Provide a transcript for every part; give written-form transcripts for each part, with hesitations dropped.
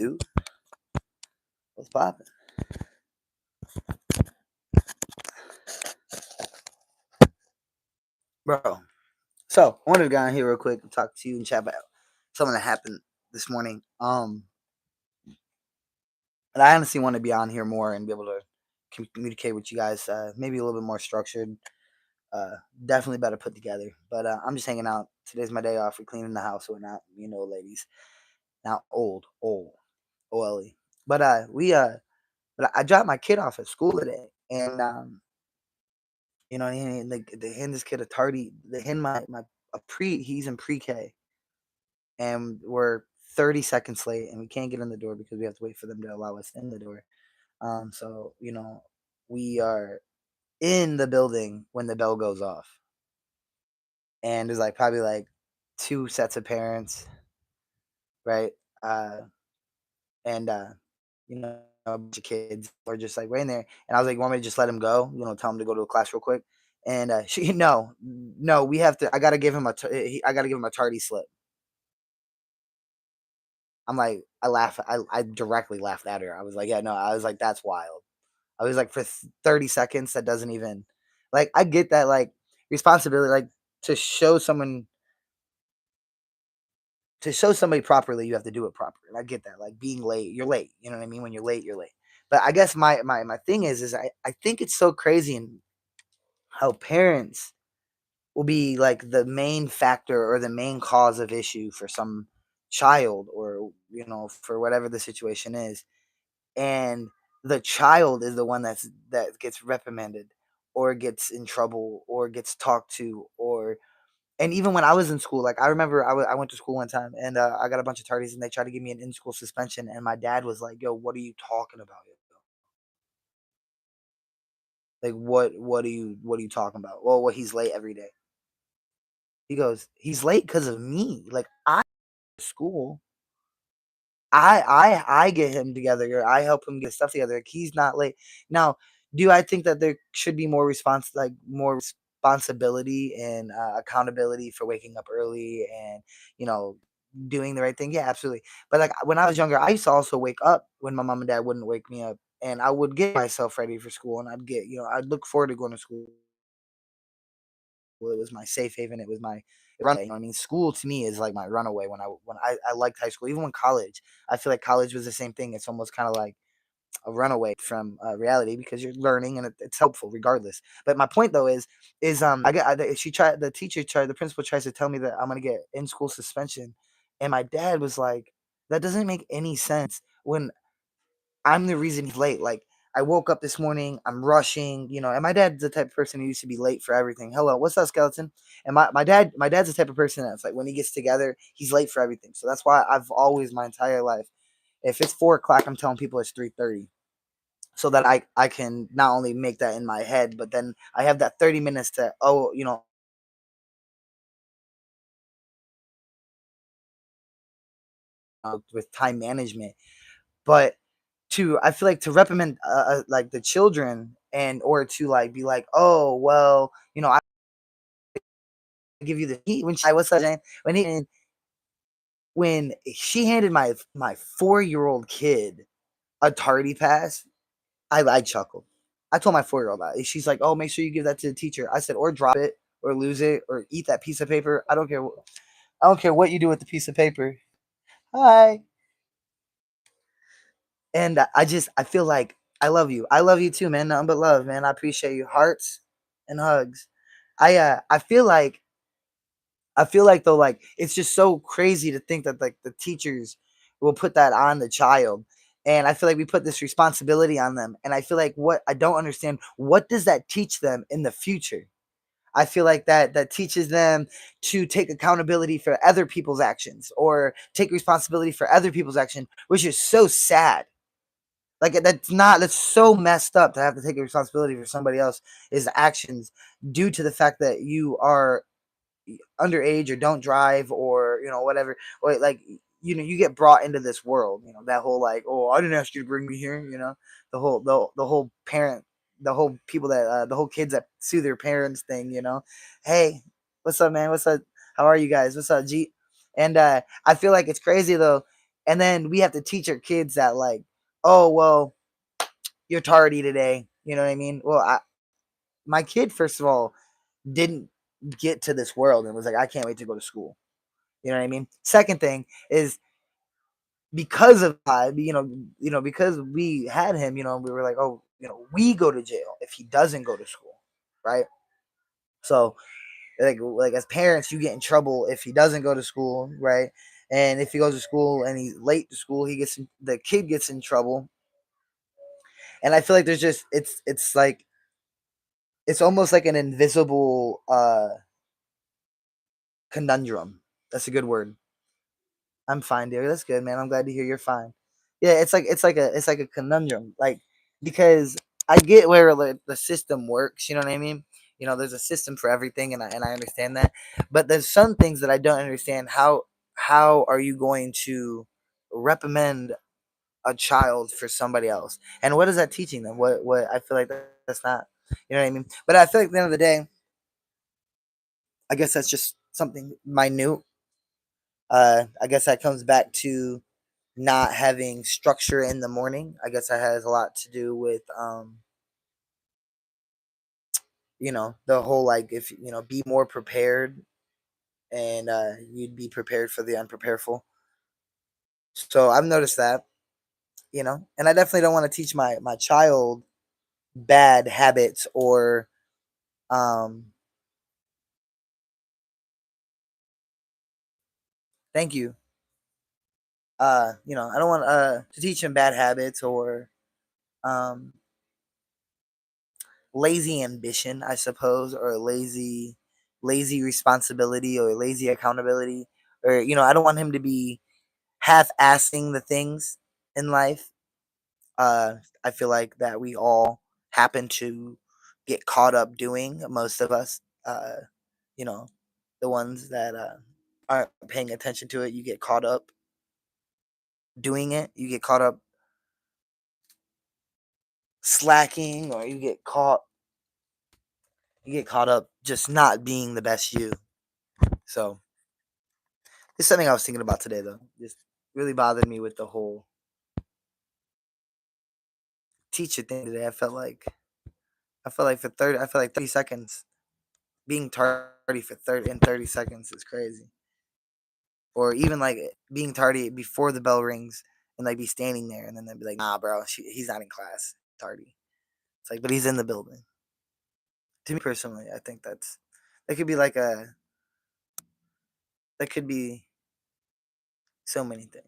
Dude, what's poppin'? Bro. So, I wanted to get on here real quick and talk to you and chat about something that happened this morning. And I honestly want to be on here more and be able to communicate with you guys, maybe a little bit more structured, uh, definitely better put together. But I'm just hanging out. Today's my day off. We're cleaning the house or not, ladies. Now old, OLE. But but I dropped my kid off at school today, and they hand this kid a tardy. They hand my a pre. He's in pre-K, and we're 30 seconds late, and we can't get in the door because we have to wait for them to allow us in the door. So we are in the building when the bell goes off, and there's like probably like two sets of parents, right? Uh, and a bunch of kids are just like waiting there, and I was like, "Want me to just let him go? Tell him to go to a class real quick." And she, no, we have to. I gotta give him I gotta give him a tardy slip. I'm like, I laugh. I directly laughed at her. I was like, yeah, no. I was like, that's wild. I was like, for 30 seconds, that doesn't even, like, I get that, like, responsibility, like, to show someone, to show somebody properly, you have to do it properly. And I get that. Like, being late, you're late. You know what I mean? When you're late, you're late. But I guess my thing is I think it's so crazy and how parents will be like the main factor or the main cause of issue for some child, or, for whatever the situation is, and the child is the one that gets reprimanded or gets in trouble or gets talked to. Or and even when I was in school, like, I remember I went to school one time, and I got a bunch of tardies, and they tried to give me an in-school suspension, and my dad was like, "Yo, what are you talking about? Like, what are you talking about?" Well, he's late every day. He goes, "He's late because of me. Like, I school. I get him together, or I help him get stuff together. Like, he's not late." Now, do I think that there should be more responsibility and accountability for waking up early and, you know doing the right thing? Yeah, absolutely. But like, when I was younger, I used to also wake up when my mom and dad wouldn't wake me up, and I would get myself ready for school, and I'd look forward to going to school. It was my safe haven. It was my runaway. I mean, school to me is like my runaway. When I liked high school, even when college, I feel like college was the same thing. It's almost kind of like a runaway from reality, because you're learning, and it's helpful regardless. But my point though is I got she tried the teacher tried the principal tries to tell me that I'm gonna get in school suspension, and my dad was like, that doesn't make any sense when I'm the reason he's late. Like, I woke up this morning, I'm rushing, and my dad's the type of person who used to be late for everything. Hello, what's up, skeleton? And my dad's the type of person that's like, when he gets together, he's late for everything. So that's why I've always, my entire life, if it's 4 o'clock, I'm telling people it's 3:30. So that I can not only make that in my head, but then I have that 30 minutes to, with time management. But I feel like, to reprimand like the children, and or to like be like, oh well, I give you the heat when she, what's that saying? When she handed my 4-year-old kid a tardy pass, I chuckled. I told my 4-year-old that. She's like, "Oh, make sure you give that to the teacher." I said, "Or drop it, or lose it, or eat that piece of paper. I don't care. I don't care what you do with the piece of paper." Hi. And I feel like I love you. I love you too, man. Nothing but love, man. I appreciate you. Hearts and hugs. I feel like though, like, it's just so crazy to think that, like, the teachers will put that on the child. And I feel like we put this responsibility on them. And I feel like, what I don't understand, what does that teach them in the future? I feel like that teaches them to take accountability for other people's actions, or take responsibility for other people's action, which is so sad. Like, that's so messed up to have to take responsibility for somebody else's actions, due to the fact that you are underage, or don't drive, or whatever, or like, you get brought into this world, that whole, like, oh, I didn't ask you to bring me here, the whole parent, the whole people that the whole kids that sue their parents thing, hey, what's up, man, what's up, how are you guys, what's up, G? And I feel like it's crazy though. And then we have to teach our kids that, like, oh, well, you're tardy today. You know what I mean? Well, my kid, first of all, didn't get to this world and was like, I can't wait to go to school. You know what I mean? Second thing is, because of because we had him, we were like, oh, we go to jail if he doesn't go to school, right? So, like as parents, you get in trouble if he doesn't go to school, right? And if he goes to school and he's late to school, the kid gets in trouble. And I feel like there's just it's like it's almost like an invisible conundrum. That's a good word. I'm fine, dear. That's good, man. I'm glad to hear you're fine. Yeah, it's like a conundrum, like, because I get where, like, the system works. You know what I mean? There's a system for everything, and I understand that. But there's some things that I don't understand. How are you going to recommend a child for somebody else? And what is that teaching them? What I feel like that's not. You know what I mean? But I feel like at the end of the day, I guess that's just something minute. I guess that comes back to not having structure in the morning. I guess that has a lot to do with the whole, like, if be more prepared, and you'd be prepared for the unprepareful. So I've noticed that, and I definitely don't want to teach my child bad habits, or um thank you. I don't want to teach him bad habits, or um lazy ambition, I suppose, or lazy responsibility, or lazy accountability, or I don't want him to be half-assing the things in life. I feel like that we all happen to get caught up doing, most of us. You know, the ones that aren't paying attention to it, you get caught up doing it. You get caught up slacking, or you get caught up just not being the best you. So it's something I was thinking about today, though. Just really bothered me with the whole teacher thing today. I felt like for 30 seconds, being tardy for 30 seconds is crazy. Or even, like, being tardy before the bell rings, and, like, be standing there, and then they'd be like, nah, bro, he's not in class. Tardy. It's like, but he's in the building. To me personally, I think that could be like a that could be so many things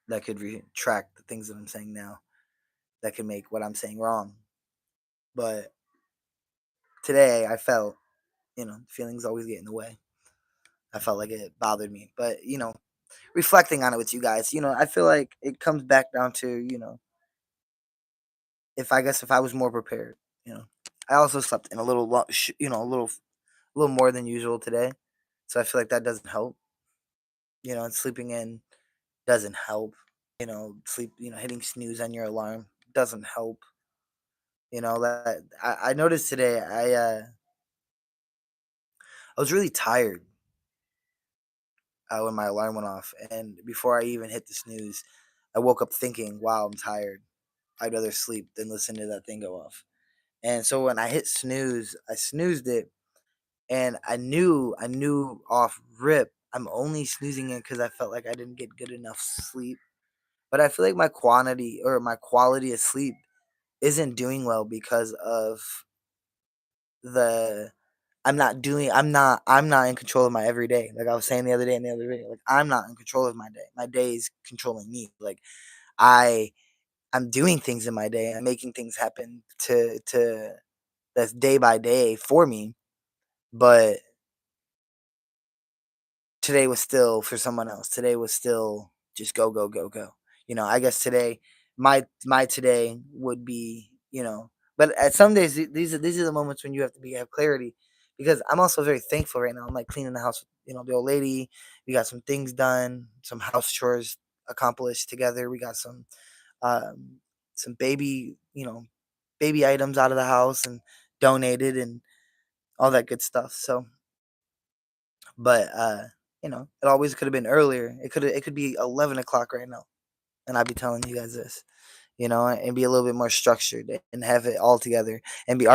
that could retract the things that I'm saying now, that could make what I'm saying wrong. But today I felt, feelings always get in the way. I felt like it bothered me. But, reflecting on it with you guys, I feel like it comes back down to, if I was more prepared, you know. I also slept in a little, a little more than usual today. So I feel like that doesn't help. And sleeping in doesn't help. Hitting snooze on your alarm doesn't help. That I noticed today, I was really tired when my alarm went off, and before I even hit the snooze, I woke up thinking, "Wow, I'm tired. I'd rather sleep than listen to that thing go off." And so when I hit snooze, I snoozed it, and I knew off rip, I'm only snoozing it because I felt like I didn't get good enough sleep. But I feel like my quality of sleep isn't doing well because of the I'm not in control of my everyday. Like I was saying the other day and the other day, like, I'm not in control of my day. My day is controlling me. Like, I I'm doing things in my day. I'm making things happen to that's day by day for me. But today was still for someone else. Today was still just go, go, go, go. I guess today, my today would be, but at some days, these are the moments when you have clarity, because I'm also very thankful right now. I'm, like, cleaning the house with, the old lady. We got some things done, some house chores accomplished together. We got some baby items out of the house and donated, and all that good stuff. So, but It always could have been earlier. It could be 11 o'clock right now, and I'd be telling you guys this, and be a little bit more structured and have it all together and be